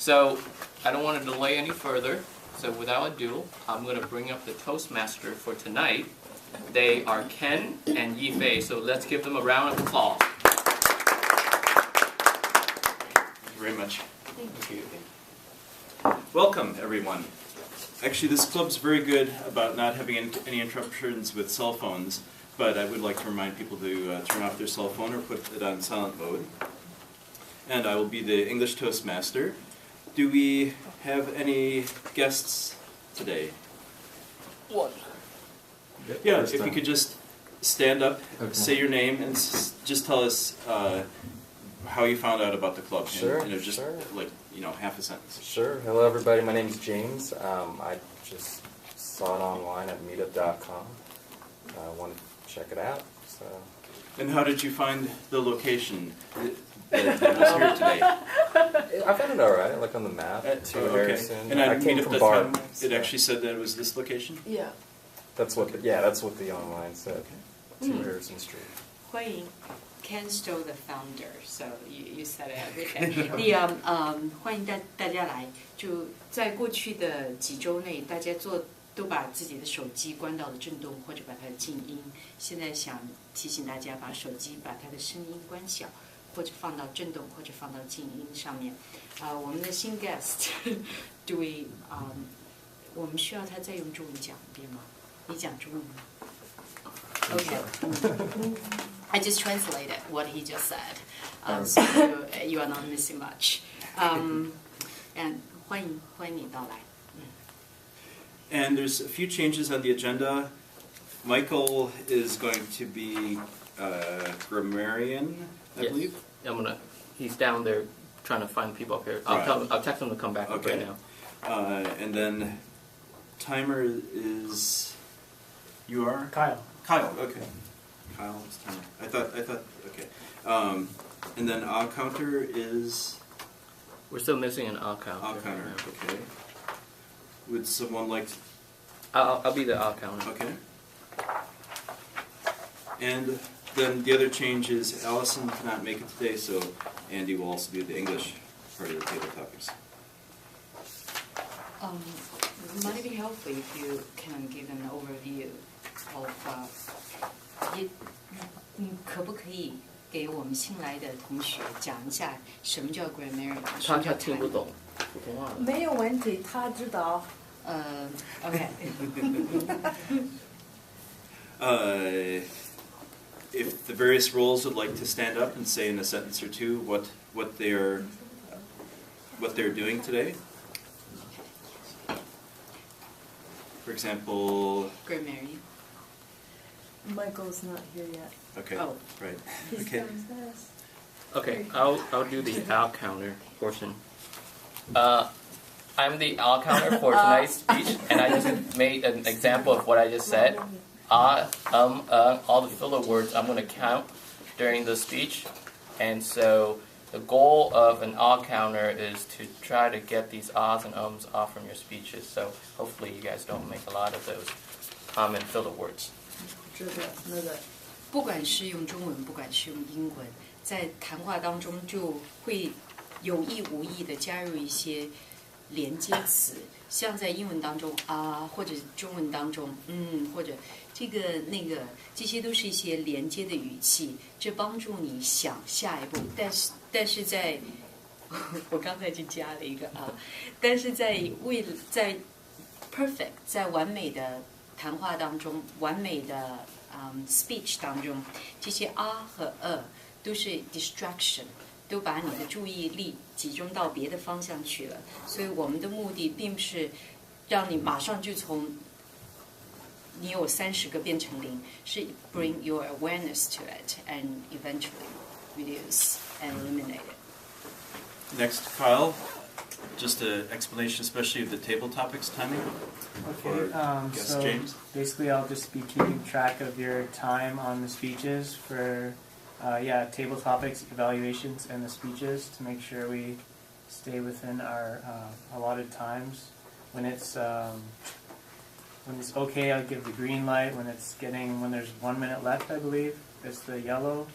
So I don't want to delay any further. So without ado, I'm going to bring up the Toastmaster for tonight. They are Ken and Yifei. So let's give them a round of applause. Thank you very much. Thank you. Welcome, everyone. Actually, this club's very good about not having any interruptions with cell phones, but I would like to remind people to turn off their cell phone or put it on silent mode. And I will be the English Toastmaster. Do we have any guests today? One. Yeah, if you could just stand up, say your name, and just tell us how you found out about the club. Sure, and, just sure. like, half a sentence. Sure. Hello, everybody. My name is James. I just saw it online at meetup.com. I wanted to check it out. So. And how did you find the location that was here today? I found it all right, like on the map. To Harrison. And I came from Bart. It actually said that it was this location? Yeah. That's what the online said. To Harrison Street. 欢迎 Ken Stowe the founder, so you said it. 欢迎大家来。就在过去的几周内，大家都把自己的手机关到了震动或者把它静音。现在想提醒大家，把手机把它的声音关小，或者放到震动或者放到静音上面。我们的新 guest， 我们需要他再用中文讲一遍吗？你讲中文吗？ Okay. I just translated what he just said, so you are not missing much. And 欢迎你到来。And there's a few changes on the agenda. Michael is going to be grammarian, I believe. He's down there trying to find people up here. I'll text him to come back up right now. And then timer is. You are? Kyle. Kyle, okay. Kyle is timer. I thought, okay. And then our counter is? We're still missing an all counter. All counter, okay. Would someone like to? I'll be the all counter. Okay. And then the other change is Allison cannot make it today, so Andy will also do the English part of the table topics. It might be helpful if you can give an overview of 可不可以给我们新来的同学讲一下什么叫 grammarian？ 他听不懂普通话。没有问题，他知道。Okay. If the various roles would like to stand up and say in a sentence or two what they're doing today. For example. Grammarian. Michael's not here yet. Okay. Oh. Right. He's Okay. downstairs. Okay, I'll do the all counter portion. I'm the all counter for tonight's speech, and I just made an example of what I just said. All the filler words I'm going to count during the speech, and so the goal of an all counter is to try to get these ahs and ums off from your speeches. So hopefully you guys don't make a lot of those common filler words. 不管是用中文，不管是用英文，在谈话当中就会有意无意的加入一些连接词，像在英文当中啊，或者中文当中或者这个那个，这些都是一些连接的语气，这帮助你想下一步。但是在我刚才就加了一个啊，但是在perfect 在完美的谈话当中，完美的speech 当中，这些啊和都是 distraction， 都把你的注意力集中到别的方向去了。所以我们的目的并不是让你马上就从你有30个变成0，是 bring your awareness to it and eventually reduce and eliminate it. Next, Kyle. Just an explanation, especially of the table topics timing. Okay, guest so James. basically I'll just be keeping track of your time on the speeches for, table topics, evaluations, and the speeches to make sure we stay within our allotted times. When it's okay, I'll give the green light. When there's 1 minute left, I believe, it's the yellow,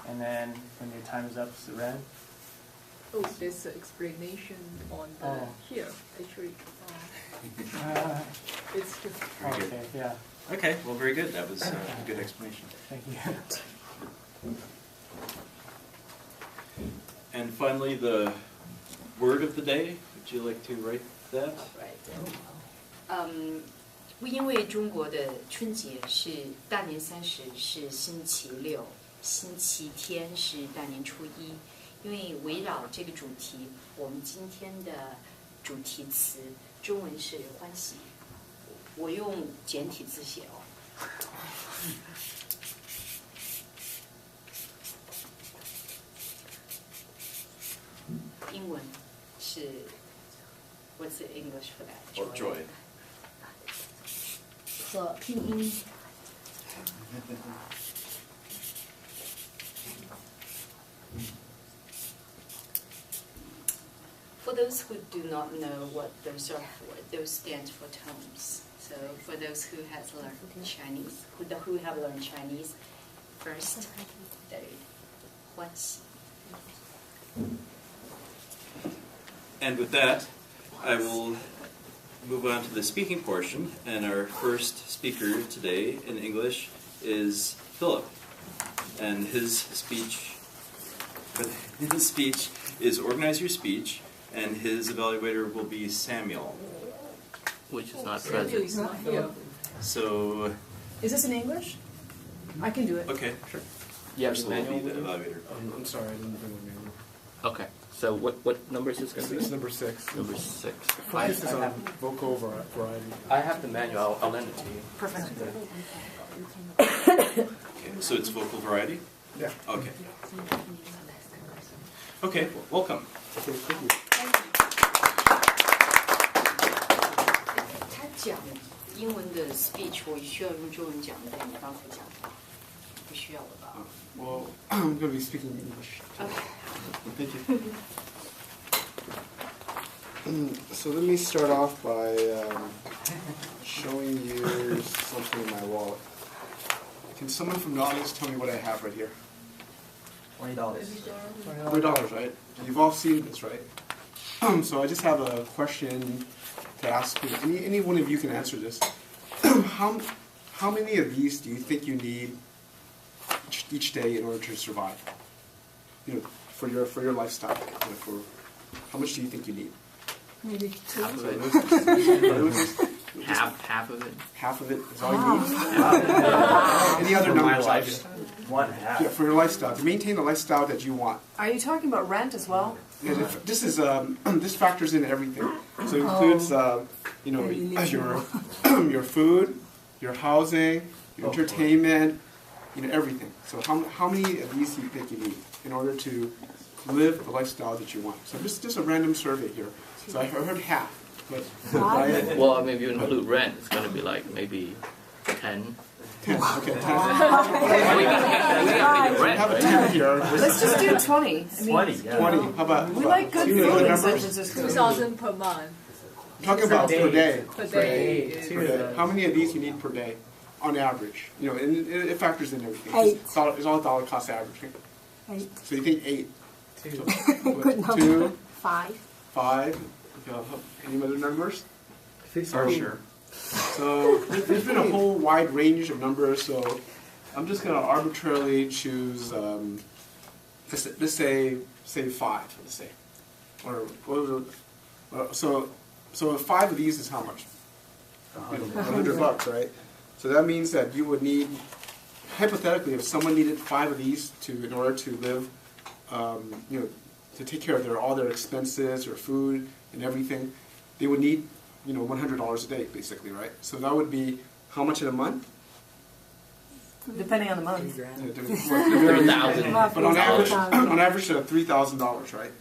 and then when your time is up, it's the red. Oh, there's an explanation on the Oh. here, actually. It's just Okay, yeah, Okay, well, very good. That was a good explanation. thank you. And finally, the word of the day. Would you like to write that?因为中国的春节是大年30是星期六，星期天是大年初一。因为围绕这个主题，我们今天的主题词中文是欢喜，我用简体字写哦。英文是 What's the English for that? Or joy. 和拼音 For those who do not know what those are for, those stand for tones. So for those who has learned Chinese, who have learned Chinese, first, third, 欢喜。 And with that, I will move on to the speaking portion. And our first speaker today in English is Philip. And his speech is Organize Your Speech. And his evaluator will be Samuel. Which is not Samuel present. is not here. So, Is this in English? I can do it. okay, sure. You have the Ursula will manual be with the you? evaluator. I'm sorry, I didn't bring the manual. Okay. So what number is this going to It's be? number 6. Number 6. Focus is on vocal variety. I have the manual. I'll lend it to you. Perfect. Okay, so it's vocal variety? Yeah. Okay. Okay, welcome. Okay, thank you. 他讲英文的 speech，我需要用中文讲的，你刚才讲的，不需要了吧 Well, I'm going to be speaking English. ？OK。 Thank you. So let me start off by showing you something in my wallet. Can someone from the audience tell me what I have right here? $20. $20, right? You've all seen this, right? So I just have a question to ask you. Any one of you can answer this. How many of these do you think you need each day in order to survive? You know, for your lifestyle. You know, for how much do you think you need? Maybe two. Half of it. Half of it. Half of it is all you need. Any other numbers? out there? One half. Yeah, for your lifestyle, to maintain the lifestyle that you want. Are you talking about rent as well? And this is this factors in everything. So it includes you know your food, your housing, your entertainment, you know everything. So how many of these do you think you need in order to live the lifestyle that you want? So just a random survey here. So I heard half, but right? Well, I mean, if you include rent, it's going to be like maybe 10. 10. Okay, 10. We got I have a rent, 10 here. Let's just do 20. I mean, 20, yeah. 20. How about? we like good you know food the in San numbers? Francisco. 2,000 per month. I'm talking about per day. Per day. is- Per day. How many of these you need per day, on average? You know, and it factors in everything. 8. It's all dollar cost averaging. 8. So you think 8? Two. Good number. 2, 5. 5. Any other numbers? I think Sure. So there's been a whole wide range of numbers. So I'm just going to arbitrarily choose. Let's say 5. Let's say, or what was it? So 5 of these is how much? $100, right? So that means that you would need, hypothetically, if someone needed 5 of these in order to live, you know, to take care of all their expenses or food and everything, they would need, you know, $100 a day, basically, right? So that would be how much in a month? Depending on the month. 3,000. But on average, $3,000, right?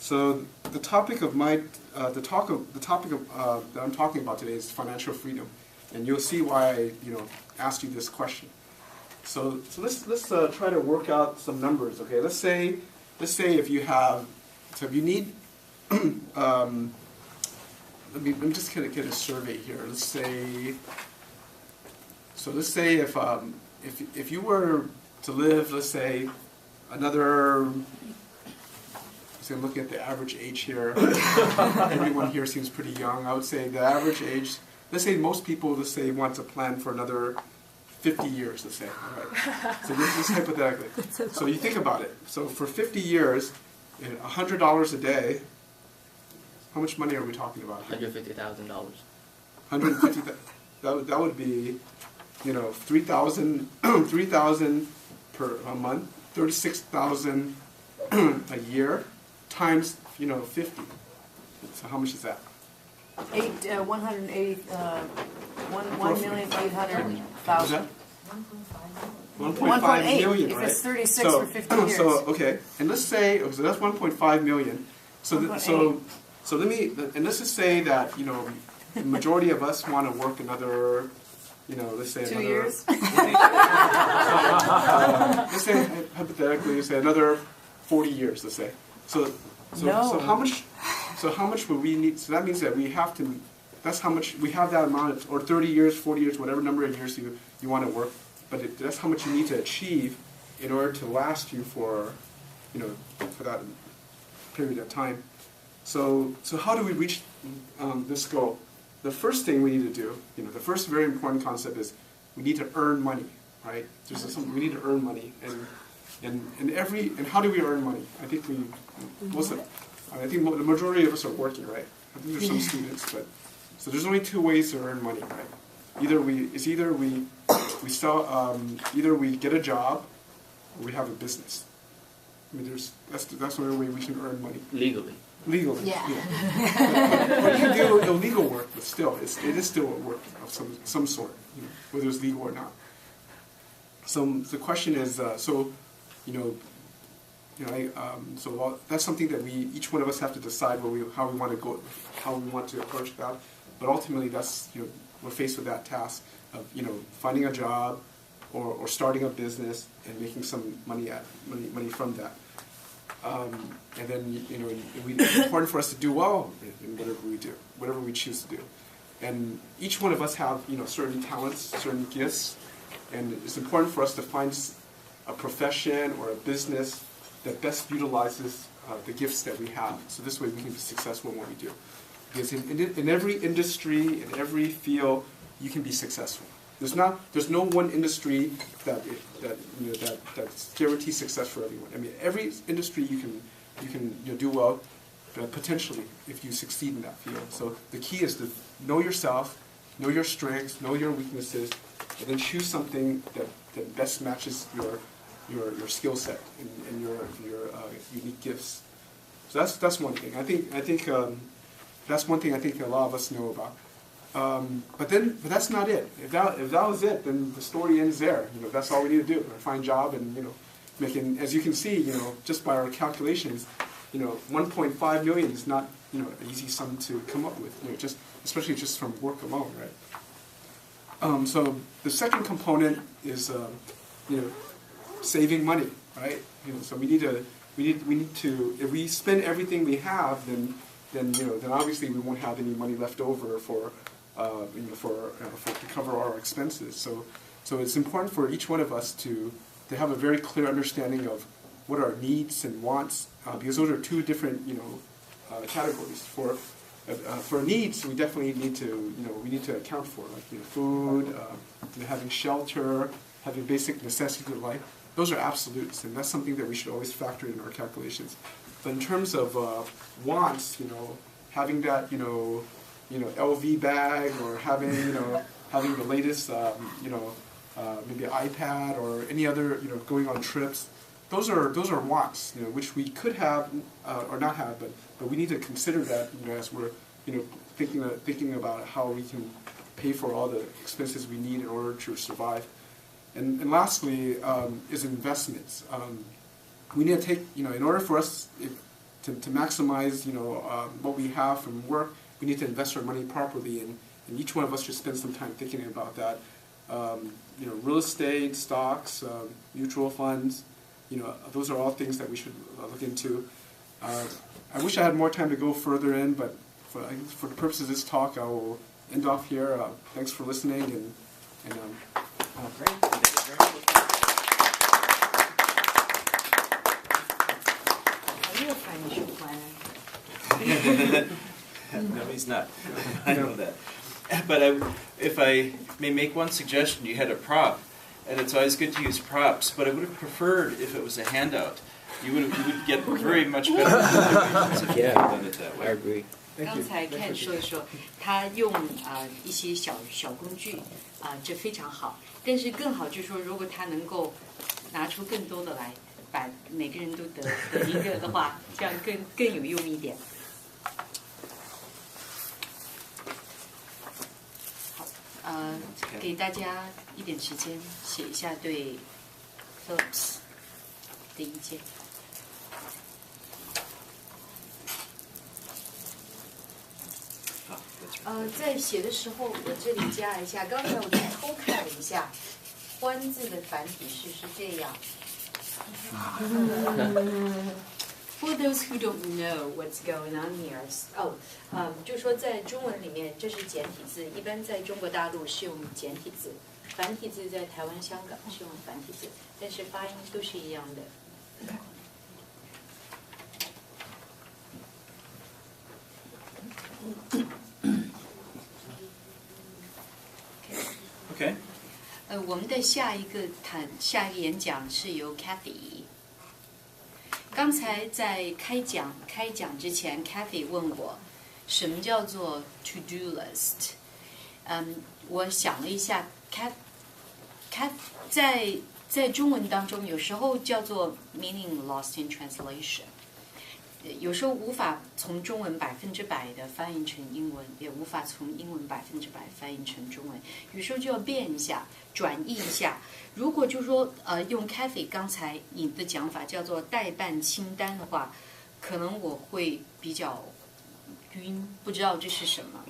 So the topic of that I'm talking about today is financial freedom, and you'll see why I, you know, asked you this question. So let's try to work out some numbers, okay? Let's say if you need, let me just kind of get a survey here. Let's say if you were to live, let's say, another so I'm looking at the average age here. Everyone here seems pretty young. I would say the average age, let's say most people, let's say, want to plan for another 50 years, let's say. Right? So this is hypothetically. So you think about it. So for 50 years, $100 a day, how much money are we talking about here? $150,000. 150. That would be, 3,000 per a month, 36,000 a year, times 50. So how much is that? 180, 1,800,000. Is that 1.5 1.8 million, if right? it's 36 so, for 50 years. So okay, and let's say so that's 1.5 million. So 1.8. so let me and let's just say that the majority of us want to work another, let's say 2 another. years. Let's say hypothetically, let's say another 40 years. Let's say. So No. how much? So how much would we need? So that means that we have to. That's how much we have that amount of, or 30 years, 40 years, whatever number of years you want to work. But that's how much you need to achieve in order to last you for, for that period of time. So how do we reach this goal? The first thing we need to do, the first very important concept is we need to earn money, right? We need to earn money, and how do we earn money? I think the majority of us are working, right? I think there's some students, but so there's only two ways to earn money, right? Either we get a job, or we have a business. I mean, that's the only way we can earn money Legally. legally. Yeah. But you do illegal work, but still, it is still a work of some sort, whether it's legal or not. So the question is, so that's something that each one of us have to decide how we want to approach that. But ultimately, that's we're faced with that task of finding a job or starting a business and making some money from that. And then it's important for us to do well in whatever we do, whatever we choose to do. And each one of us have certain talents, certain gifts, and it's important for us to find a profession or a business that best utilizes the gifts that we have. So this way we can be successful in what we do. Because in every industry, in every field, you can be successful. There's no one industry that guarantees success for everyone. I mean, every industry you can do well, potentially, if you succeed in that field. So the key is to know yourself, know your strengths, know your weaknesses, and then choose something that best matches your skill set and your unique gifts. So that's one thing. I think that's one thing I think a lot of us know about. But that's not it. If that was it, then the story ends there. That's all we need to do. Find a job and making, as you can see, just by our calculations, 1.5 million is not an easy sum to come up with. Especially just from work alone, right? So the second component is saving money, right? So we need to if we spend everything we have, then obviously we won't have any money left over to cover our expenses. So it's important for each one of us to have a very clear understanding of what our needs and wants, because those are two different categories. For needs, we definitely need to account for, like food, having shelter, having basic necessities of life. Those are absolutes, and that's something that we should always factor in our calculations. But in terms of wants, having that LV bag, or having having the latest maybe an iPad or any other going on trips, those are wants, which we could have or not have, but we need to consider that as we're thinking about how we can pay for all the expenses we need in order to survive. And lastly is investments. We need to take in order for us to maximize what we have from work, we need to invest our money properly, and each one of us should spend some time thinking about that. Real estate, stocks, mutual funds, those are all things that we should look into. I wish I had more time to go further in, but for the purposes of this talk, I will end off here. Thanks for listening, and Great. Thank you very much. you're a financial planner. No, he's not. I know that. But if I may make one suggestion, you had a prop, and it's always good to use props, but I would have preferred if it was a handout. You would get very much better results if you had done it that I way. agree. 刚才看说一说，他用一些小工具这非常好。但是更好就是说，如果他能够拿出更多的来，把每个人都得一个的话，这样更有用一点。好，给大家一点时间写一下对 Phillips 的意见。在写的时候，我这里加一下，刚才我偷看了一下，欢字的繁体式是这样。For those who don't know what's going on here, 就是说在中文里面这是简体字，一般在中国大陆是用简体字，繁体字在台湾、香港是用繁体字，但是发音都是一样的。Okay. 我们的下一个演讲是由 Kathy。刚才在开讲之前 ，Kathy 问我什么叫做 to do list。我想了一下 ，Kat 在中文当中有时候叫做 meaning lost in translation。有时候无法从中文100%的翻译成英文，也无法从英文100%翻译成中文，有时候就要变一下，转译一下。如果就说用 Kathy 刚才你的讲法叫做代办清单的话，可能我会比较晕，不知道这是什么。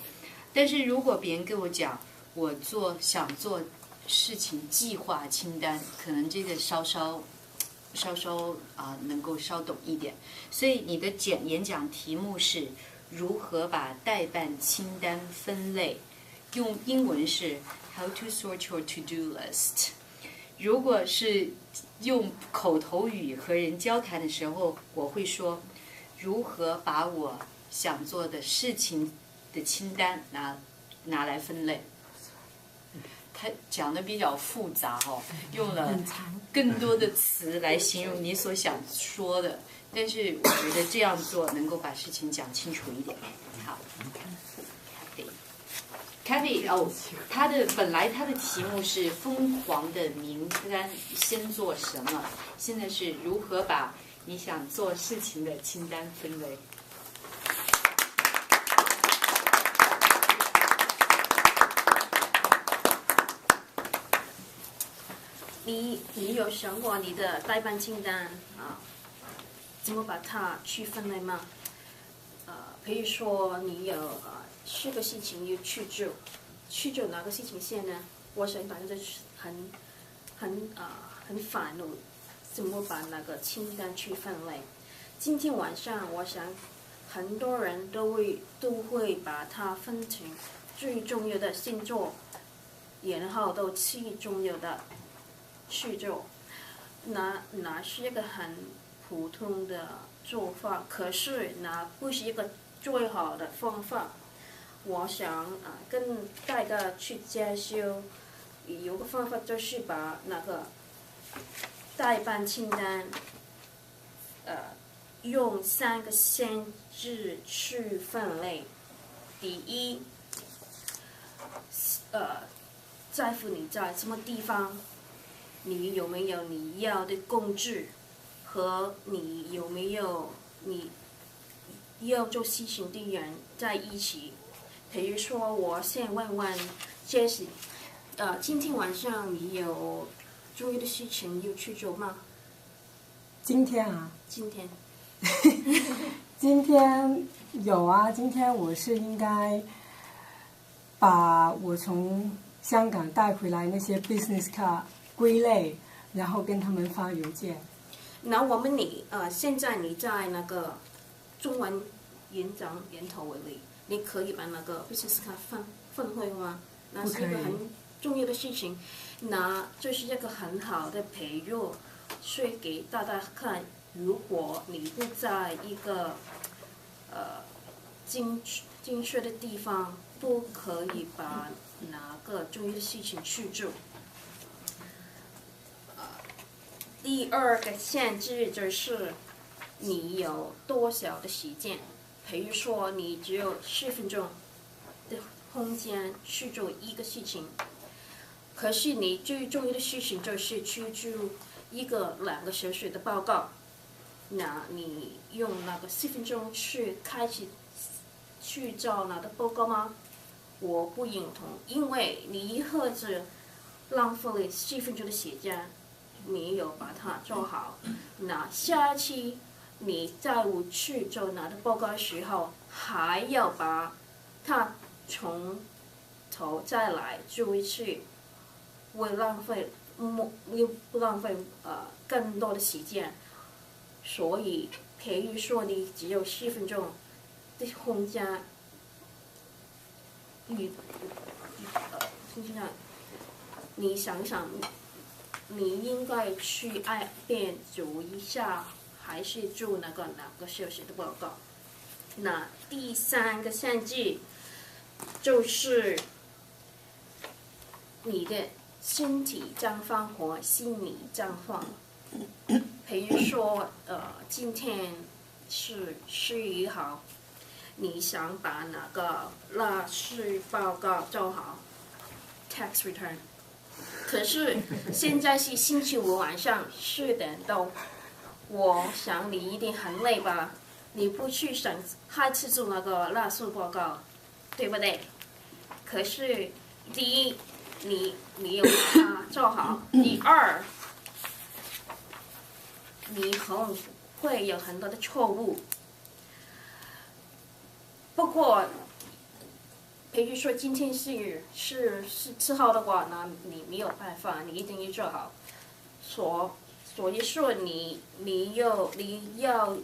但是如果别人跟我讲我想做事情计划清单，可能这个稍稍能够稍懂一点。所以你的演讲题目是如何把代办清单分类，用英文是 How to sort your to-do list。如果是用口头语和人交谈的时候，我会说如何把我想做的事情的清单拿来分类。他讲的比较复杂用了更多的词来形容你所想说的，但是我觉得这样做能够把事情讲清楚一点。好 ，Kathy 本来他的题目是疯狂的名单先做什么，现在是如何把你想做事情的清单分类。你有想过你的代办清单怎么把它区分类吗？比如说你有4个事情要去做哪个事情先呢？我想大家都很烦恼，怎么把那个清单区分类？今天晚上我想很多人都会把它分成最重要的先做，然后到次重要的去做，那是一个很普通的做法，可是那不是一个最好的方法。我想跟大家去介绍，有个方法就是把那个代办清单用3个限制去分类。第一，在乎你在什么地方，你有没有你要的工具，和你有没有你要做事情的人在一起。比如说，我先问问 Jessie， 今天晚上你有重要的事情要去做吗？今天啊？今天。今天有啊，今天我是应该把我从香港带回来那些 business card 归类，然后跟他们发邮件。那我问你，现在你在那个中文演讲研讨会里，你可以把那个 business card 分会吗？那是一个很重要的事情，那这是一个很好的培育，所以给大家看如果你不在一个精确的地方，不可以把哪个重要的事情去做。第二个限制就是你有多少的时间，比如说你只有10分钟的空间去做一个事情，可是你最重要的事情就是去做一个2个小时的报告，那你用那个10分钟去开始去找那个报告吗？我不认同，因为你一下子浪费了10分钟的时间，没有把它做好。那下一期你在我去做那个报告的时候，还要把它从头再来做一次，会浪费不浪费更多的时间。所以，比如说你只有10分钟的空间，你想想，你应该去按遍走一下，还是做那个2个小时的报告？那第3个限制就是你的身体状况和心理状况。比如说，今天是10月1号，你想把那个纳税报告做好 ，tax return。可是现在是星期五晚上4点多，我想你一定很累吧？你不去想下次做那个纳税报告，对不对？可是第一，你没有把它做好；第二，你会有很多的错误。不过，比如说今天是17号的话，那你没有办法，你一定要做好。所以说你要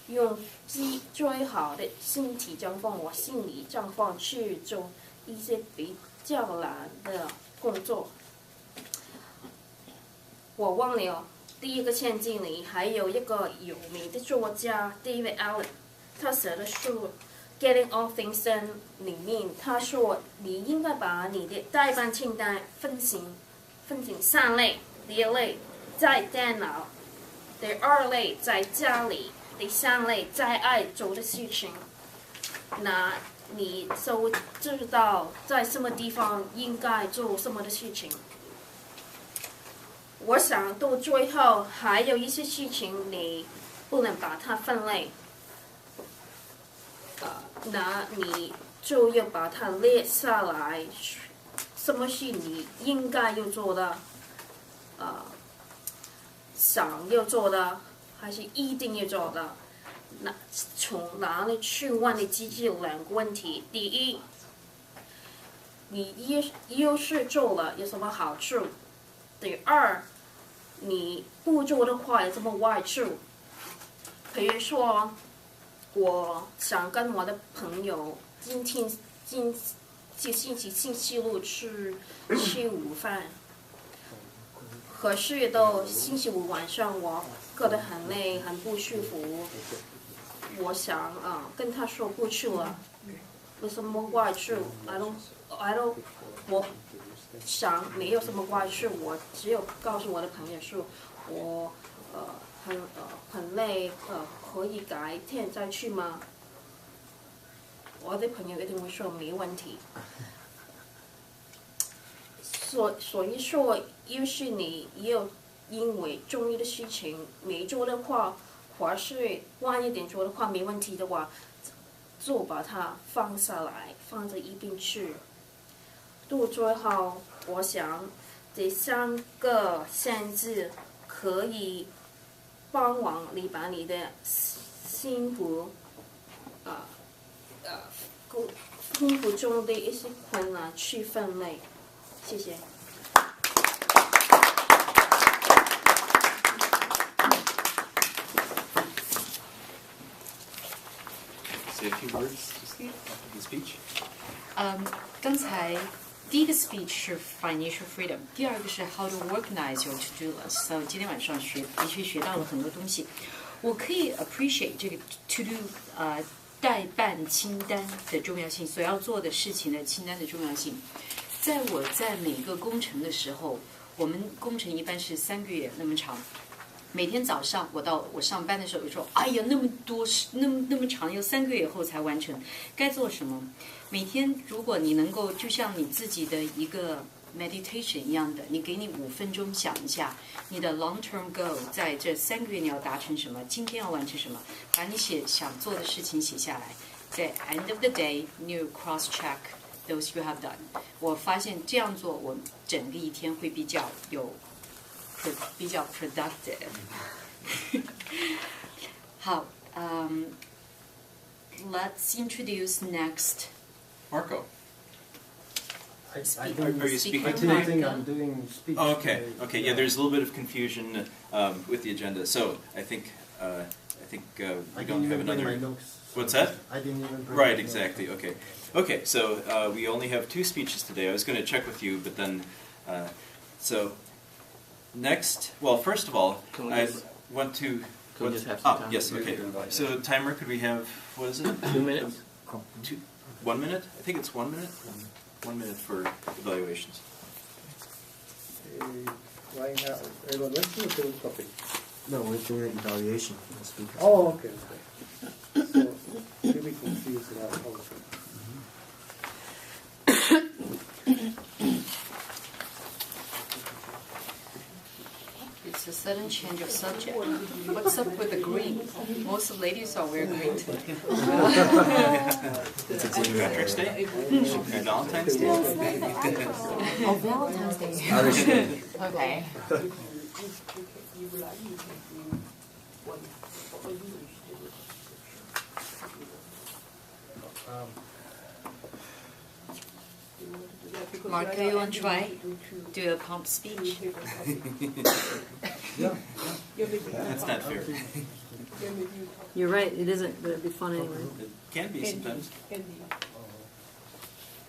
用最好的身体状况和心理状况去做一些比较难的工作。我忘了第一个陷阱里还有一个有名的作家 David Allen， 他写的书《Getting All Things Done》里面，他说你应该把你的待办清单分成3类：第一类在电脑，第2类在家里，第3类在爱做的事情。那你就知道在什么地方应该做什么的事情。我想到最后还有一些事情你不能把它分类，那你就要把它列下来，什么是你应该要做的，想要做的，还是一定要做的？那从哪里去问你自己2个问题？第一，你要是做了有什么好处？第二，你不做的话有什么坏处？比如说，我想跟我的朋友今天星期六去吃午饭，可是到星期五晚上我觉得很累，很不舒服。我想跟他说不去了，有什么坏处 ？I don't， 我想没有什么坏处，我只有告诉我的朋友说，我很累，可以改天再去吗？我的朋友一定会说没问题。所以说，要是你要因为重要的事情没做的话，或是晚一点做的话没问题的话，就把它放下来，放在一边去。到最后，我想这3个限制可以帮忙你把你的幸福幸福中的一些困难去分类。谢谢。Say a few words, Steve, after the speech. 刚才第一个 speech 是 financial freedom， 第2个是 how to organize your to-do list。所以今天晚上的确学到了很多东西。我可以 appreciate 这个 to do 代办清单的重要性，所要做的事情的清单的重要性。在我在每个工程的时候，我们工程一般是3个月那么长。每天早上我上班的时候，就说：“哎呀，那么多那么长，要3个月后才完成，该做什么？”每天如果你能够就像你自己的一个 meditation 一样的，你给你5分钟想一下你的 long term goal， 在这3个月你要达成什么，今天要完成什么，把你想做的事情写下来，在 end of the day you cross check those you have done。我发现这样做，我整个一天会比较 productive 。好，let's introduce next. Marco. I Are you speaking? I didn't think I'm doing speech. Oh, okay. Okay. Yeah, there's a little bit of confusion with the agenda, so I think we don't have another. What's that? I didn't even. Right. Exactly. Okay. Okay. So we only have 2 speeches today. I was going to check with you, but then so next. Well, first of all, I want to. Can we just have some time? Yes. Okay. So timer. Could we have? What is it? 2 minutes. 1 minute? I think it's 1 minute. 1 minute for evaluations. Right now, let's do a table topic. No, we're doing an evaluation. Oh, okay. So, maybe confused about how. It's a sudden change of subject. What's up with the green? Most ladies are wearing green today. It's a St. Patrick's Day? And Valentine's Day? Oh, Valentine's Day. Okay. Marco, you want to try? Do a pump speech? Yeah. That's not fair. You're right, it isn't, but it'd be fun anyway. It can be sometimes.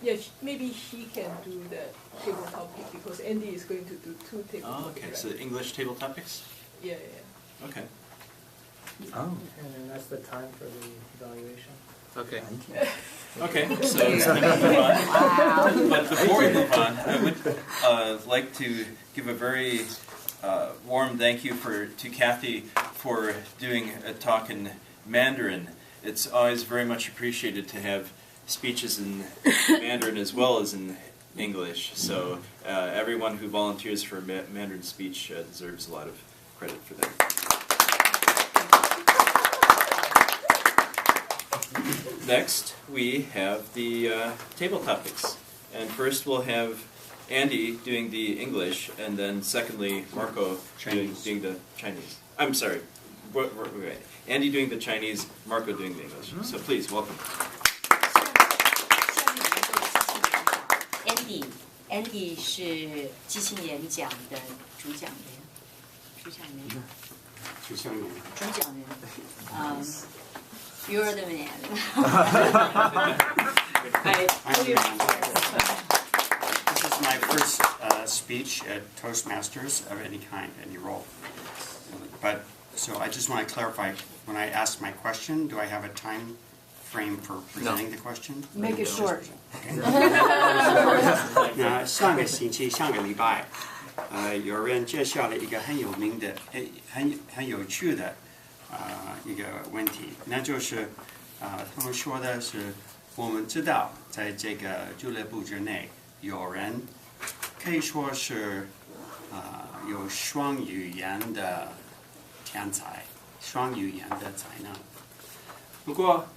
Yeah, maybe she can do the table topic because Andy is going to do 2 table Oh, topics. okay. So English table topics? Yeah. Okay. Oh. And then that's the time for the evaluation. Okay. Okay, so we're going to move on. But before we move on, I would like to give a very warm thank you to Kathy for doing a talk in Mandarin. It's always very much appreciated to have speeches in Mandarin as well as in English. So everyone who volunteers for Mandarin speech deserves a lot of credit for that. Next, we have the table topics. And first we'll have Andy doing the English, and then secondly, Marco doing the Chinese. I'm sorry. Wait. Andy doing the Chinese, Marco doing the English. So please, welcome. Andy 是即兴演讲的主讲人。You're the man. This is my first speech at Toastmasters of any kind, any role. But so I just want to clarify, when I ask my question, do I have a time frame for presenting the question? Make it short. 那上个星期，上个礼拜，有人介绍了一个很有名的、很有趣的一个问题，那就是他们说的是，我们知道在这个俱乐部之内，有人可以说是有双语言的天才，双语言的才能。不过，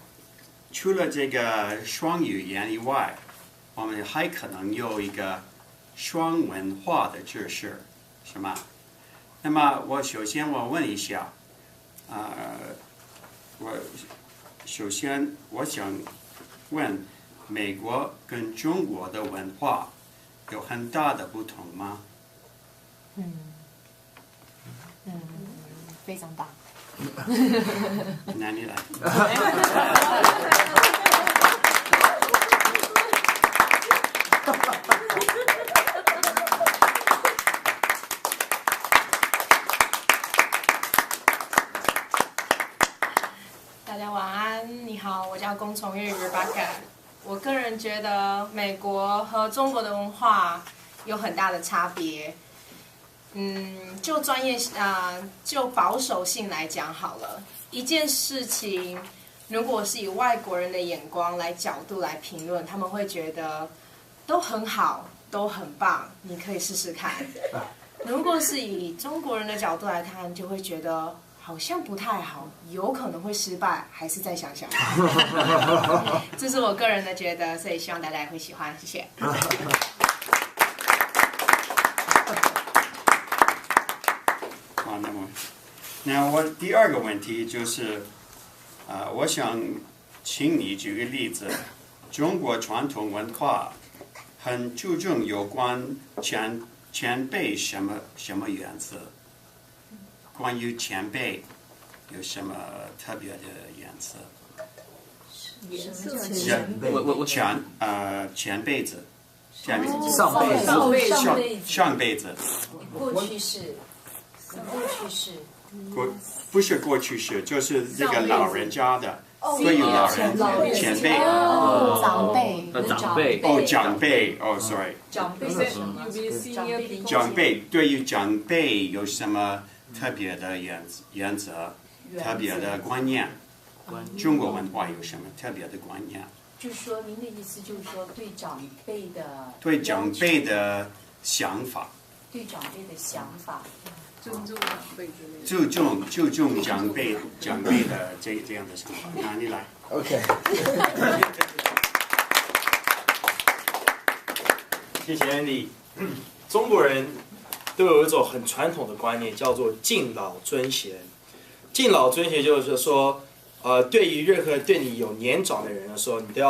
除了这个双语言以外，我们还可能有一个双文化的知识，是吗？那么首先我问一下，首先我想问，美国跟中国的文化有很大的不同吗？非常大。那你来。龚崇玉 Rebecca。我个人觉得美国和中国的文化有很大的差别。就专业就保守性来讲好了，一件事情如果是以外国人的眼光来角度来评论，他们会觉得都很好，都很棒，你可以试试看。如果是以中国人的角度来看，就会觉得好像不太好，有可能会失败，还是再想想。这是我个人的觉得，所以希望大家也会喜欢，谢谢。好，那我第二个问题就是，我想请你举个例子，中国传统文化很注重有关前辈什么原则？关于前辈有什么特别的原则？前辈子，上辈子，过去式，不是过去式，就是这个老人家的，对于老人前辈，长辈，sorry， 长辈对于长辈有什么特别的原则、特别的观念？中国文化有什么特别的观念？就是说，您的意思就是说，对长辈的想法，对长辈的想法，尊重长辈之类的。注重长辈的这样的想法。那你来。OK。谢谢 Andy。中国人都有一种很传统的观念，叫做敬老尊贤。敬老尊贤就是说，对于任何对你有年长的人的时候，你就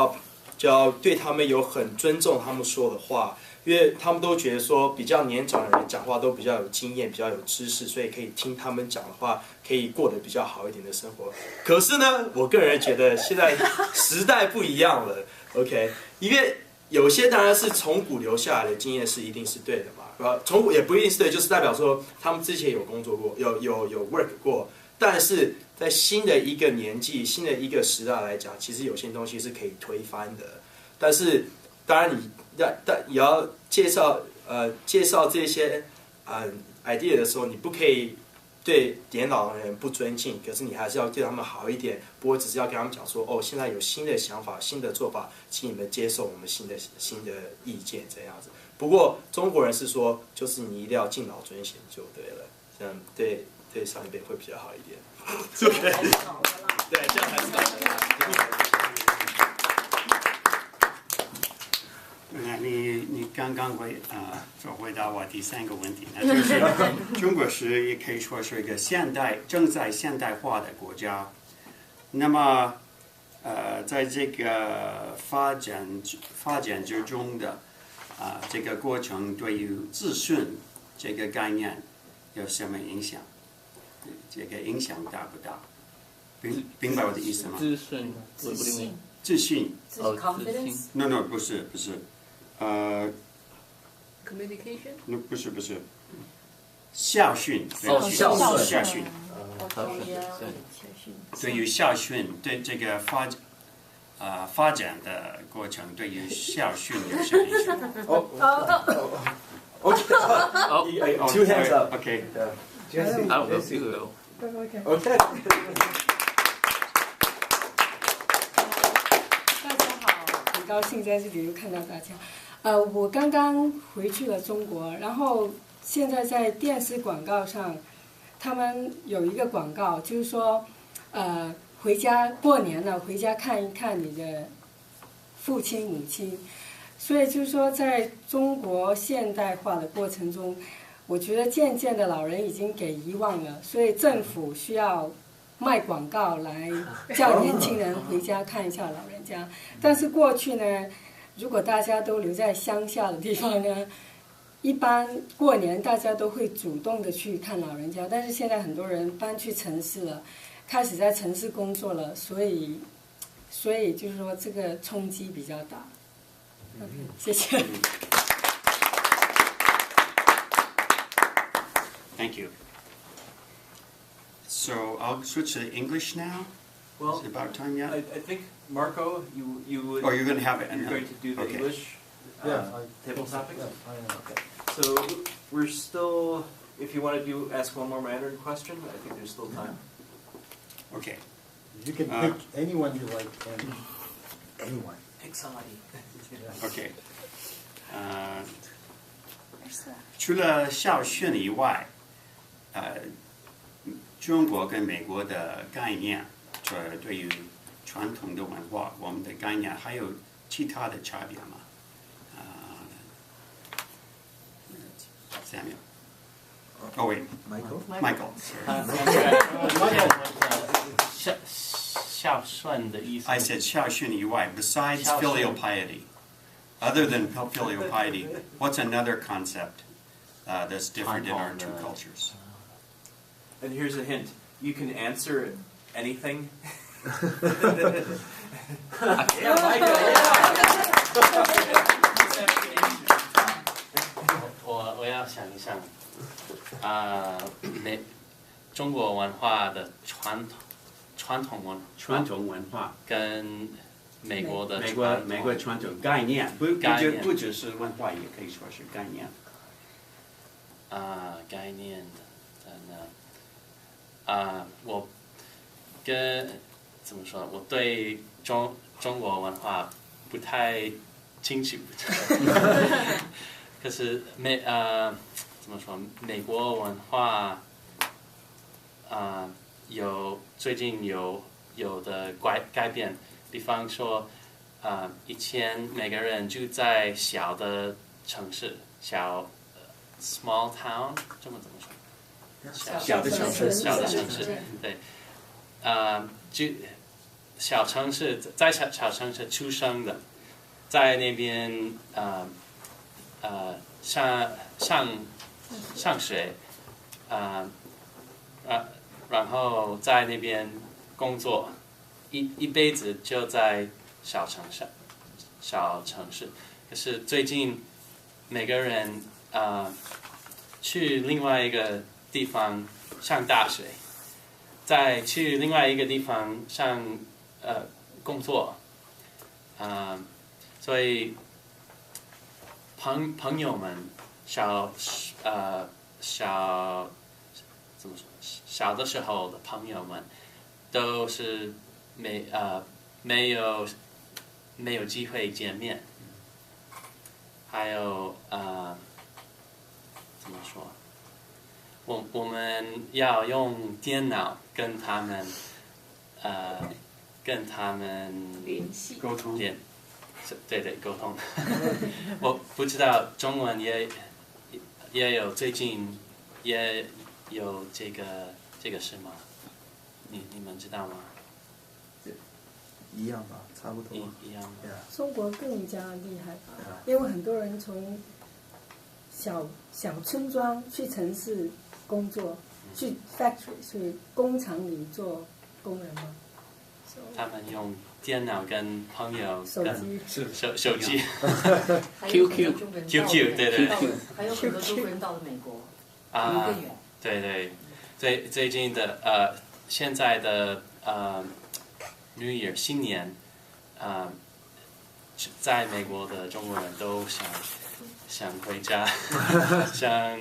要对他们有很尊重他们说的话，因为他们都觉得说比较年长的人讲话都比较有经验，比较有知识，所以可以听他们讲的话，可以过得比较好一点的生活。可是呢，我个人觉得现在时代不一样了 ，OK， 因为有些当然是从古留下来的经验是一定是对的嘛，从古也不一定是对，就是代表说他们之前有工作过，有 work 过。但是在新的一个年纪、新的一个时代来讲，其实有些东西是可以推翻的。但是，当然也要介绍这些idea 的时候，你不可以对年老的人不尊敬，可是你还是要对他们好一点。不过只是要跟他们讲说，现在有新的想法、新的做法，请你们接受我们新的意见这样子。不过中国人是说，就是你一定要敬老尊贤就对了，这样对上一辈会比较好一点，对不对？对，这样才是好的。那你刚刚回答我第三个问题，那就是中国也可以说是一个正在现代化的国家。那么在这个发展之中的这个过程，对于自信这个概念有什么影响？这个影响大不大？明白我的意思吗？自信。自信。confidence？ No， 不是。communication？ 不是。孝训。孝训。对于孝训，对这个发展的过程，对于孝训有什么影响？Two hands up. Okay. Jesse. I don't know too. Okay. 大家好，很高兴在这里又看到大家。我刚刚回去了中国，然后现在在电视广告上，他们有一个广告，就是说，回家过年了，回家看一看你的父亲母亲。所以就是说，在中国现代化的过程中，我觉得渐渐的老人已经给遗忘了，所以政府需要卖广告来叫年轻人回家看一下老人家。但是过去呢，如果大家都留在乡下的地方呢，一般过年大家都会主动的去看老人家。但是现在很多人搬去城市了，开始在城市工作了，所以就是说这个冲击比较大。谢谢。Thank you. So I'll switch to English now. Well, is it about time yet? I think Marco, you would. Oh, you're going to have it. You're going to do the Okay. English table topics. Yeah, I know. Okay. So we're still. If you want to ask one more Mandarin question, I think there's still time. Okay. You can pick anyone you like, and anyone. Pick somebody. OK，除了校训以外，中国跟美国的概念，对于传统的文化，我们的概念还有其他的差别吗？Samuel。Oh wait, Michael. 孝顺的意思。I said 孝顺以外 besides filial piety. Other than filial piety, what's another concept that's different in our two cultures? And here's a hint: you can answer anything. 我要想一想，中国文化的传统文化跟美国的美国传统概念，不只是文化，也可以说是概念。概念的我怎么说？我对中国文化不太清楚。可是怎么说？美国文化最近有的改变，比方说以前每个人住在小的城市，small town， 中文怎么说？小的城市，对，小城市，在小城市出生的，在那边上学，然后在那边工作，一辈子就在小城市。可是最近每个人去另外一个地方上大学，再去另外一个地方上工作，所以朋友们怎么说？小的时候的朋友们都是没有机会见面，还有怎么说？我们要用电脑跟他们联系沟通。对，沟通。我不知道中文也有最近也有这个事吗？你们知道吗？一样吧，差不多。一样。中国更加厉害吧，因为很多人从小村庄去城市工作，去 factory 去工厂里做工人嘛。他们用电脑跟朋友手机QQ 对，还有很多中国人到了美国，离更远。对，最近的现在的New Year 新年在美国的中国人都想回家，想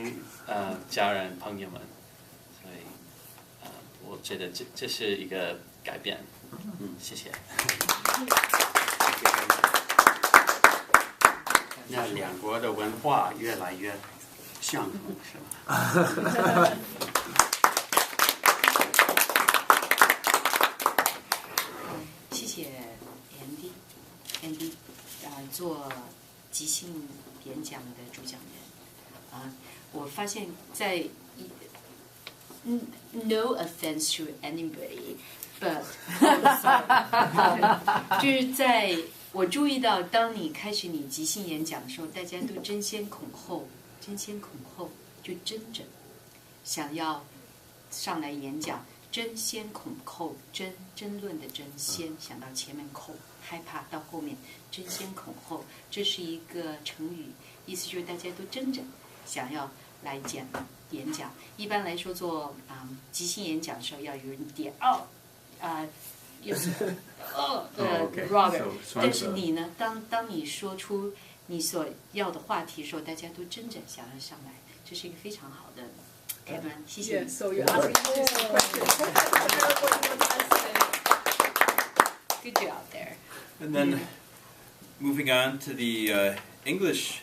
家人朋友们，所以我觉得这是一个改变。谢谢。那两国的文化越来越相同，是吧？谢谢 Andy， 做即兴演讲的主讲人。我发现在No offense to anybody。But 就是在我注意到，当你开始你即兴演讲的时候，大家都争先恐后，就争着想要上来演讲，争先恐后，争论的争，先想到前面后，害怕到后面争先恐后，这是一个成语，意思就是大家都争着想要来演讲。一般来说做即兴演讲的时候要有一点有时候okay. Robert， So 但是你呢？当你说出你所要的话题的时候，大家都真正想要上来，这是一个非常好的开端。谢谢 Yeah, 你。 so you're asking me some questions. Good job there. And then moving on to the English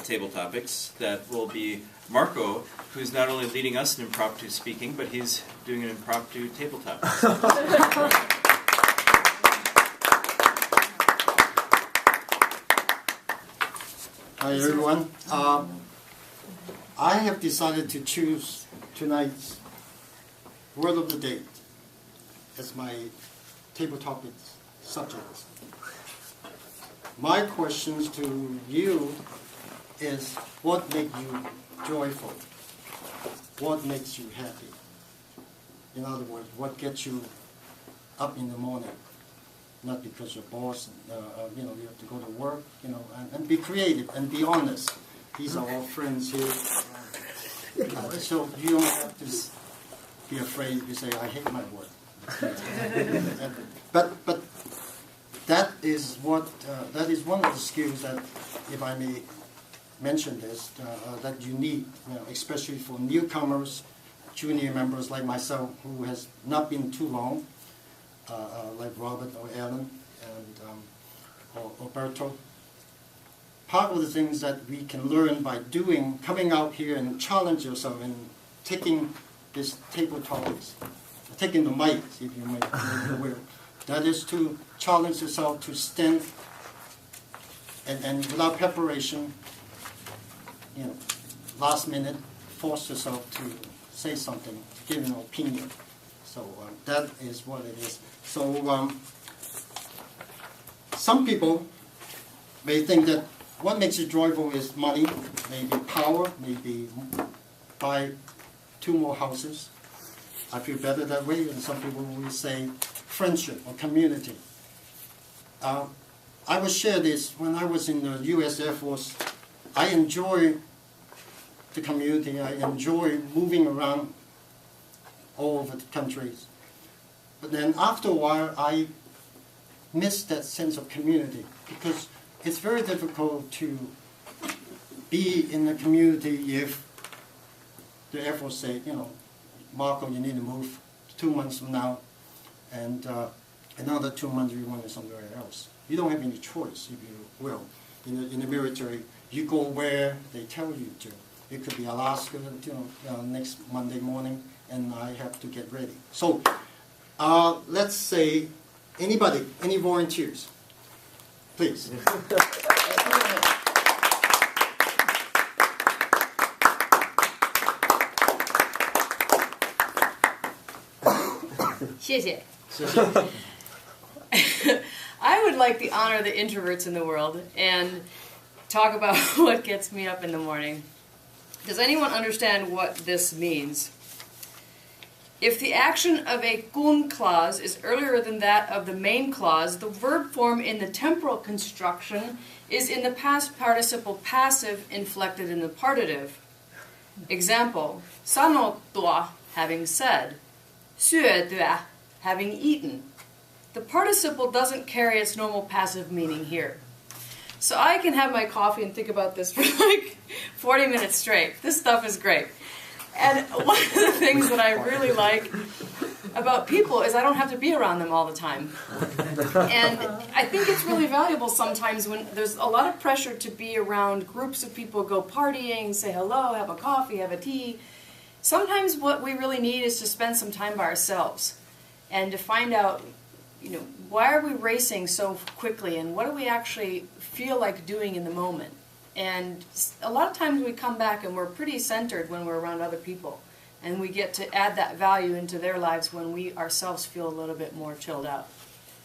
table topics, that will be Marco, who's not only leading us in impromptu speaking, but he's doing an impromptu tabletop. Hi everyone. I have decided to choose tonight's word of the day as my table topic subject. My questions to you is, what makes you joyful? What makes you happy? In other words, what gets you up in the morning? Not because your boss, you have to go to work, and be creative and be honest. These are all friends here. So you don't have to be afraid if you say, I hate my work. But that is one of the skills that, if I may mention this, that you need, especially for newcomers, junior members like myself, who has not been too long, like Robert or Alan and or Roberto. Part of the things that we can learn by doing, coming out here and challenge yourself and taking this table topics, taking the mic, if you will, that is to challenge yourself to stand and without preparation, last minute, force yourself to say something, to give an opinion. So that is what it is. So some people may think that what makes you joyful is money, maybe power, maybe buy 2 more houses. I feel better that way. And some people will say friendship or community. I will share this. When I was in the U.S. Air Force, I enjoy the community. I enjoy moving around all over the countries. But then after a while, I missed that sense of community, because it's very difficult to be in the community if the Air Force say, Marco, you need to move 2 months from now, and another 2 months you want to somewhere else. You don't have any choice, if you will. In the military, you go where they tell you to. It could be Alaska, next Monday morning, and I have to get ready. So let's say, anybody, any volunteers, please. 谢谢。 I would like to honor the introverts in the world and talk about what gets me up in the morning. Does anyone understand what this means? If the action of a gun clause is earlier than that of the main clause, the verb form in the temporal construction is in the past participle passive inflected in the partitive. Example, sanotua, having said, syötyä, having eaten. The participle doesn't carry its normal passive meaning here. So I can have my coffee and think about this for like 40 minutes straight. This stuff is great. And one of the things that I really like about people is I don't have to be around them all the time. And I think it's really valuable sometimes when there's a lot of pressure to be around groups of people, go partying, say hello, have a coffee, have a tea. Sometimes what we really need is to spend some time by ourselves and to find out, why are we racing so quickly and what do we actually feel like doing in the moment? And a lot of times we come back and we're pretty centered when we're around other people. And we get to add that value into their lives when we ourselves feel a little bit more chilled out.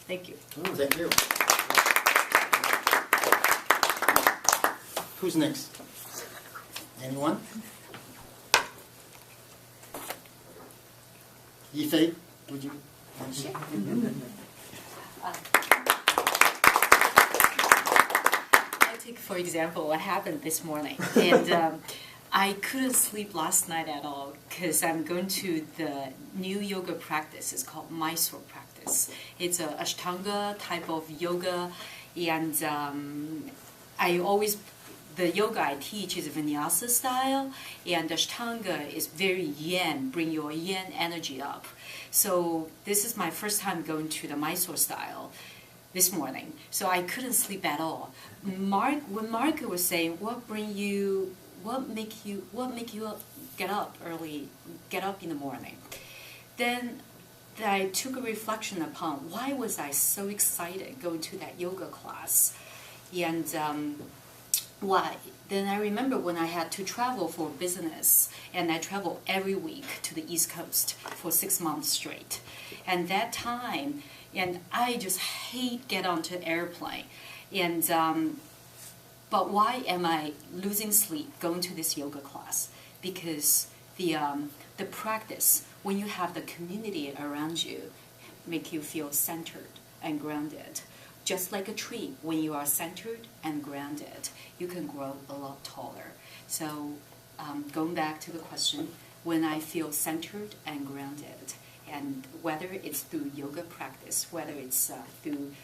Thank you. Thank you. Who's next? Anyone? Yifei, would you? I'll take, for example, what happened this morning. And I couldn't sleep last night at all because I'm going to the new yoga practice. It's called Mysore practice. practice. It's a Ashtanga type of yoga, and the yoga I teach is Vinyasa style, and Ashtanga is very yin, bring your yin energy up. So this is my first time going to the Mysore style this morning, so I couldn't sleep at all. When Mark was saying, what make you get up early, get up in the morning, then I took a reflection upon why was I so excited going to that yoga class, and why? Then I remember when I had to travel for business, and I traveled every week to the East Coast for 6 months straight, and that time. And I just hate get onto airplane, and but why am I losing sleep going to this yoga class? Because the practice, when you have the community around you, make you feel centered and grounded. Just like a tree, when you are centered and grounded, you can grow a lot taller. So going back to the question, when I feel centered and grounded, and whether it's through yoga practice, whether it's through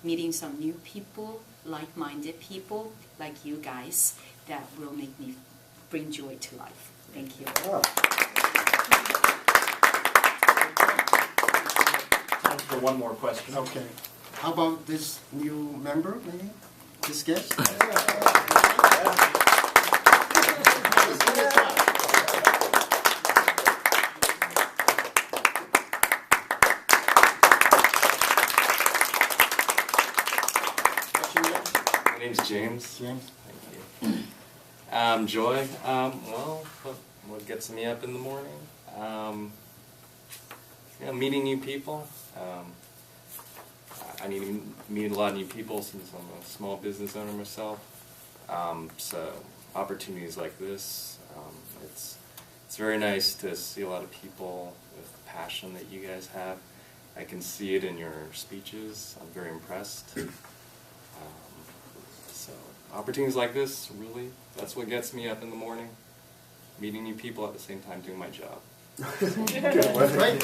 meeting some new people, like-minded people like you guys, that will make me bring joy to life. Thank you. Time for one more question. Okay. How about this new member, maybe? This guest? My name's James. James. Thank you. Joy. Well, what gets me up in the morning? Meeting new people. I need to meet a lot of new people since I'm a small business owner myself. So opportunities like this, it's very nice to see a lot of people with the passion that you guys have. I can see it in your speeches. I'm very impressed. So opportunities like this, really, that's what gets me up in the morning. Meeting new people at the same time doing my job. Good. Well, great.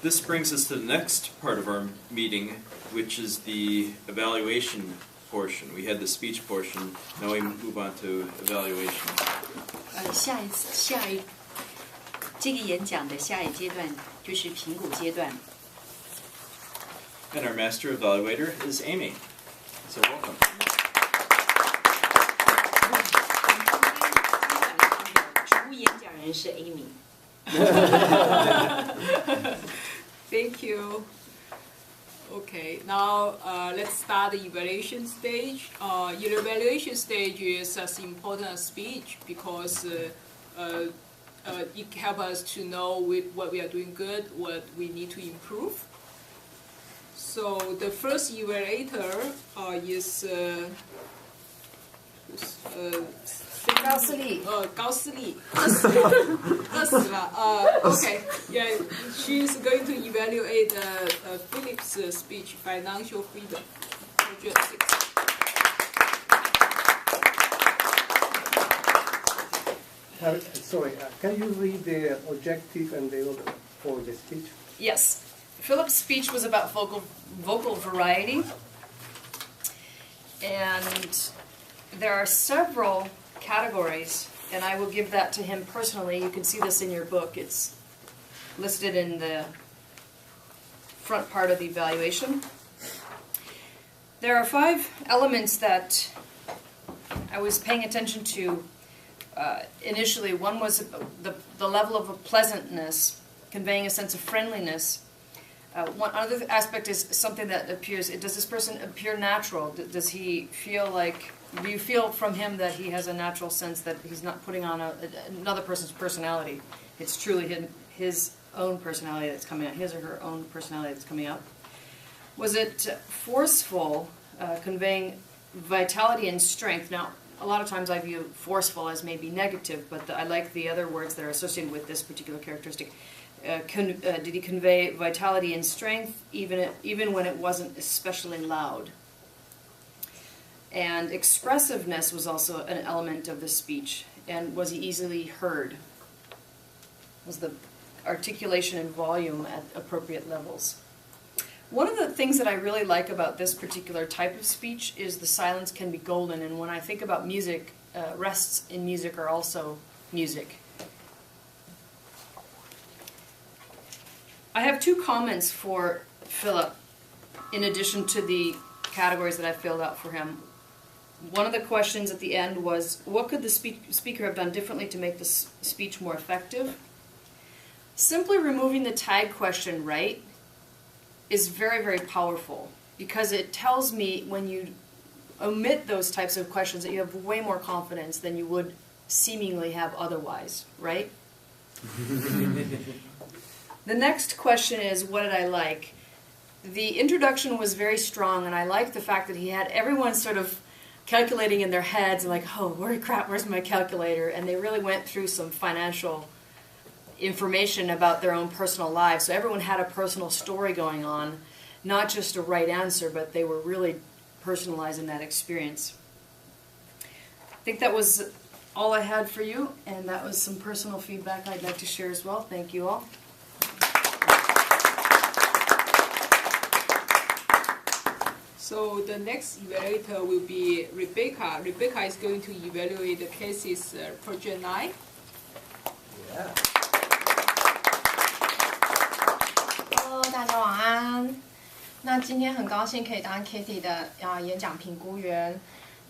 This brings us to the next part of our meeting, which is the evaluation portion. We had the speech portion, now we move on to evaluation. 这个演讲的下一阶段就是评估阶段。 And our master evaluator is Amy. So welcome. Thank you. Okay, now let's start the evaluation stage. Your evaluation stage is as important as speech because it helps us to know what we are doing good, what we need to improve. So the first evaluator is 高思丽。高思丽，饿死了。Okay, yeah, she's going to evaluate Philip's speech, Financial Freedom, Project 6. Sorry, can you read the objective and the order for the speech? Yes. Philip's speech was about vocal variety. And there are several categories, and I will give that to him personally. You can see this in your book. It's listed in the front part of the evaluation. There are 5 elements that I was paying attention to initially. One was the level of pleasantness, conveying a sense of friendliness. One other aspect is something that appears, does this person appear natural? Does he feel like, do you feel from him that he has a natural sense that he's not putting on another person's personality? It's truly his own personality that's coming out, his or her own personality that's coming out. Was it forceful, conveying vitality and strength? Now, a lot of times I view forceful as maybe negative, but I like the other words that are associated with this particular characteristic. Did he convey vitality and strength even when it wasn't especially loud? And expressiveness was also an element of the speech. And was he easily heard? Was the articulation and volume at appropriate levels? One of the things that I really like about this particular type of speech is the silence can be golden. And when I think about music, rests in music are also music. I have 2 comments for Philip, in addition to the categories that I filled out for him. One of the questions at the end was, what could the speaker have done differently to make the speech more effective? Simply removing the tag question, right, is very, very powerful, because it tells me when you omit those types of questions that you have way more confidence than you would seemingly have otherwise, right? The next question is, what did I like? The introduction was very strong, and I liked the fact that he had everyone sort of calculating in their heads, and like, oh, where's my calculator? And they really went through some financial information about their own personal lives. So everyone had a personal story going on, not just a right answer, but they were really personalizing that experience. I think that was all I had for you, and that was some personal feedback I'd like to share as well. Thank you all. So the next evaluator will be Rebecca. Rebecca is going to evaluate Casey's Project 9. Yeah. Hello， 大家晚安。那今天很高兴可以当 Katie 的演讲评估员。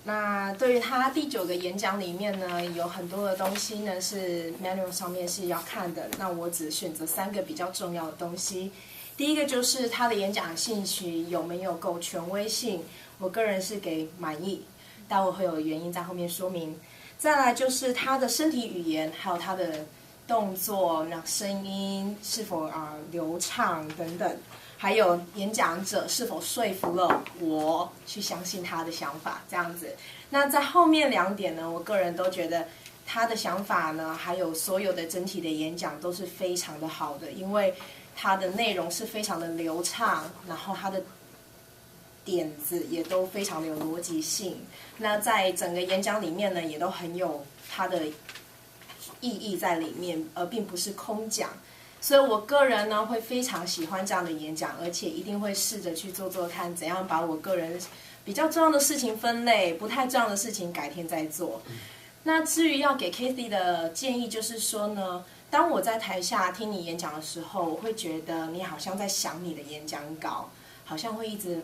那对于他第9个演讲里面呢，有很多的东西呢是 manual 上面是要看的。那我只选择3个比较重要的东西。第一个就是他的演讲兴趣有没有够权威性，我个人是给满意，待会会有原因在后面说明。再来就是他的身体语言，还有他的动作、声音是否流畅等等，还有演讲者是否说服了我去相信他的想法，这样子。那在后面2点呢，我个人都觉得他的想法呢，还有所有的整体的演讲都是非常的好的，因为它的内容是非常的流畅，然后它的点子也都非常的有逻辑性。那在整个演讲里面呢，也都很有它的意义在里面，而并不是空讲。所以我个人呢会非常喜欢这样的演讲，而且一定会试着去做做看，怎样把我个人比较重要的事情分类，不太重要的事情改天再做。那至于要给 Kathy 的建议就是说呢，当我在台下听你演讲的时候，我会觉得你好像在想你的演讲稿，好像会一直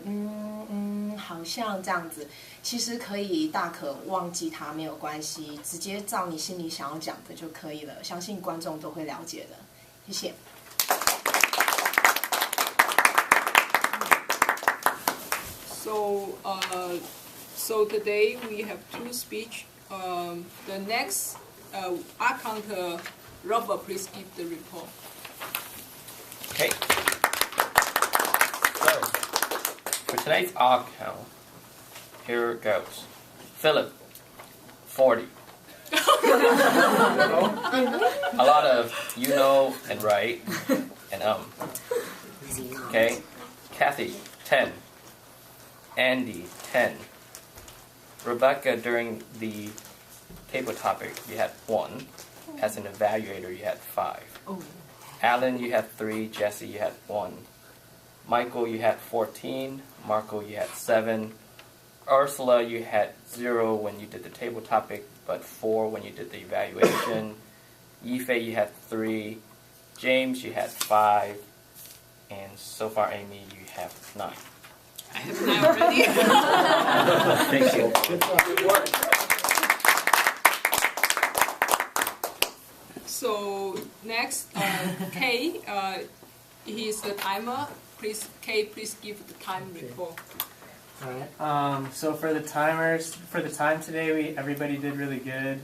好像这样子。其实可以大可忘记它，没有关系，直接照你心里想要讲的就可以了。相信观众都会了解的。谢谢。So today we have 2 speech. The next account. Robert, please give the report. Okay. So, for tonight's odd count, here it goes. Philip, 40. A lot of you know and right and Okay. Kathy, 10. Andy, 10. Rebecca, during the table topic, you had 1. As an evaluator, you had 5. Oh. Alan, you had 3. Jesse, you had 1. Michael, you had 14. Marco, you had 7. Ursula, you had 0 when you did the table topic, but 4 when you did the evaluation. Yifei, you had 3. James, you had 5. And so far, Amy, you have 9. I have 9 already. Thank you. Good work. So next, Kay, he is the timer. Kay, please give the time report. Alright. So for the timers, for the time today, everybody did really good.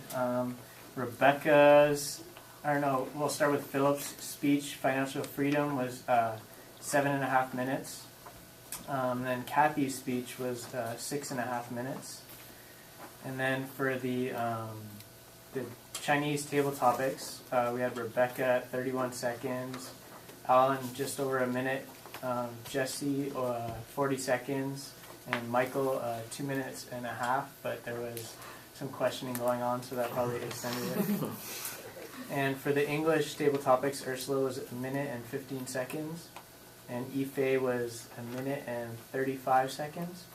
Rebecca's, I don't know. We'll start with Philip's speech. Financial freedom was 7.5 minutes. Then Kathy's speech was 6.5 minutes. And then for the Chinese table topics, we had Rebecca at 31 seconds, Alan just over a minute, Jesse 40 seconds, and Michael 2 minutes and a half, but there was some questioning going on, so that probably extended it. And for the English table topics, Ursula was 1 minute and 15 seconds, and Ife was 1 minute and 35 seconds,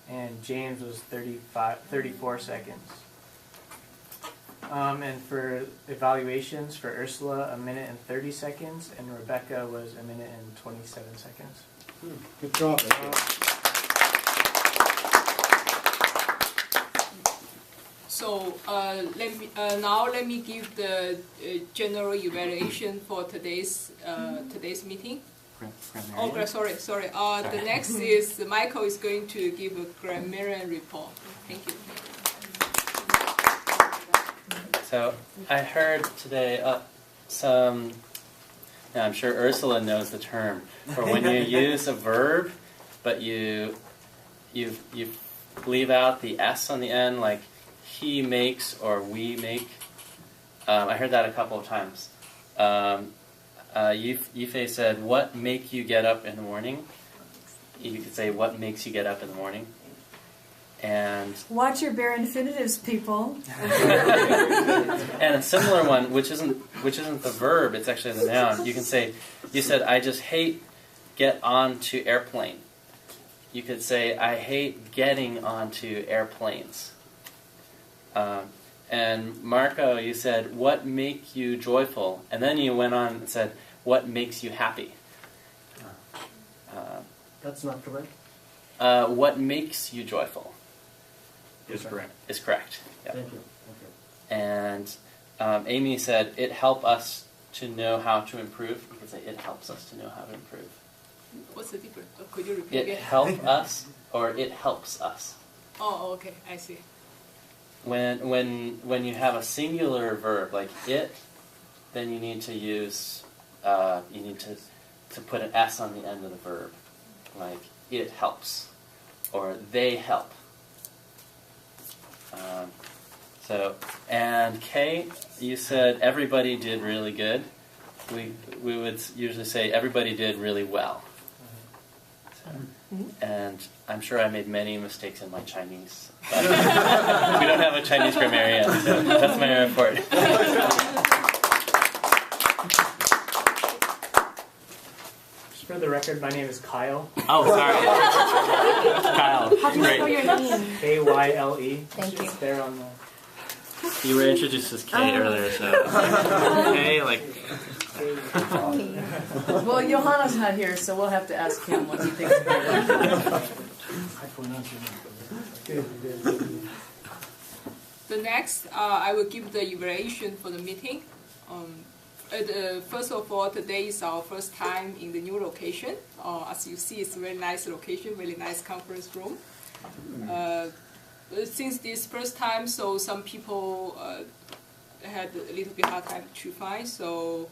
and James was 34 seconds. And for evaluations, for Ursula, 1 minute and 30 seconds, and Rebecca was 1 minute and 27 seconds. Good job. So let me give the general evaluation for today's meeting. Oh, sorry. The next is Michael is going to give a grammarian report. Thank you. So I heard today some. Now I'm sure Ursula knows the term for when you use a verb, but you leave out the s on the end, like he makes or we make. I heard that a couple of times. Yife said, "What make you get up in the morning?" You could say, "What makes you get up in the morning?" And watch your bare infinitives, people. And a similar one, which isn't the verb, it's actually the noun. You can say, you said, "I just hate get onto airplane." You could say, "I hate getting onto airplanes." And Marco, you said, "What make you joyful?" And then you went on and said, "What makes you happy?" That's not correct. What makes you joyful? Is correct. Is correct. Yep. Thank you. Okay. And Amy said, "It helps us to know how to improve." You could say, "It helps us to know how to improve." What's the difference? Could you repeat It again? help us, or it helps us. Oh, okay, I see. When you have a singular verb like it, then you need to use you need to put an s on the end of the verb, like it helps, or they help. And Kay, you said everybody did really good. We would usually say everybody did really well. And I'm sure I made many mistakes in my Chinese. But we don't have a Chinese grammarian, so that's my report. Just for the record, my name is Kyle. Oh, sorry. Kyle. How do you spell your name? K-Y-L-E. Thank you. It's there on the... You were introduced as Kay earlier, so Kay, like. Well, Johanna's not here, so we'll have to ask him what he thinks about it. The next, I will give the evaluation for the meeting. First of all, today is our first time in the new location. As you see, it's a very nice location, really nice conference room. Since this first time, so some people had a little bit hard time to find. So